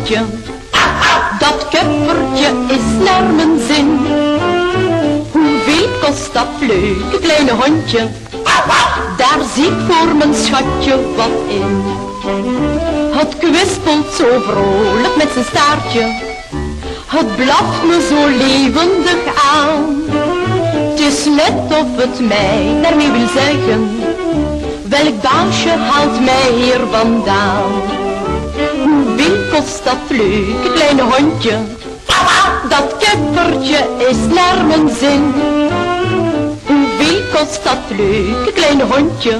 hondje. Dat kippertje is naar mijn zin. Hoeveel kost dat leuke kleine hondje? Daar zie ik voor mijn schatje wat in. Het kwispelt zo vrolijk met zijn staartje. Het blaft me zo levendig aan. Het is net of het mij daarmee wil zeggen: welk baasje haalt mij hier vandaan? Hoeveel kost dat leuke kleine hondje? Dat kippertje is naar mijn zin. Hoeveel kost dat leuke kleine hondje?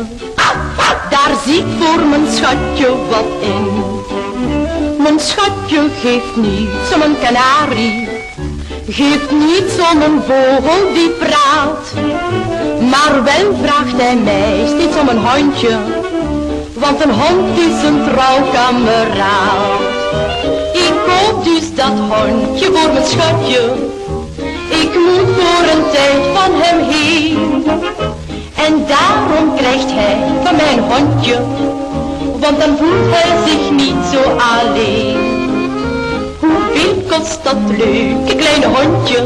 Daar zie ik voor mijn schatje wat in. Mijn schatje geeft niets om een kanarie, geeft niets om een vogel die praat. Maar wel vraagt hij mij steeds om een hondje, want een hond is een trouw kameraad. Ik koop dus dat hondje voor mijn schatje. Ik moet voor een tijd van hem heen. En daarom krijgt hij van mijn hondje, want dan voelt hij zich niet zo alleen. Hoeveel kost dat leuke kleine hondje?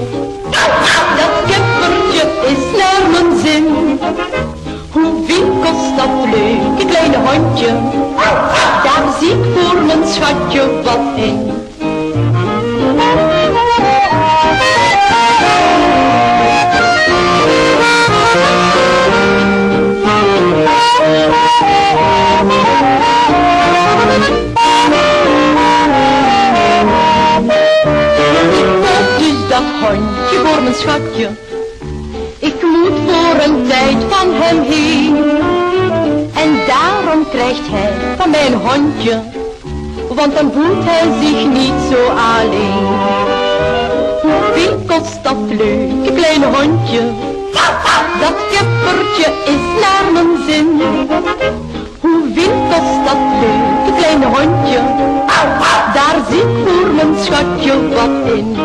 Dat kippertje is naar mijn zin. Hoeveel kost dat leuke kleine hondje? Daar zie ik voor mijn schatje wat in. Dat hondje voor mijn schatje. Ik moet voor een tijd van hem heen. En daarom krijgt hij van mijn hondje, want dan voelt hij zich niet zo alleen. Hoeveel kost dat leuke kleine hondje? Dat kippertje is naar mijn zin. Hoeveel kost dat leuke kleine hondje? Daar zie ik voor mijn schatje wat in.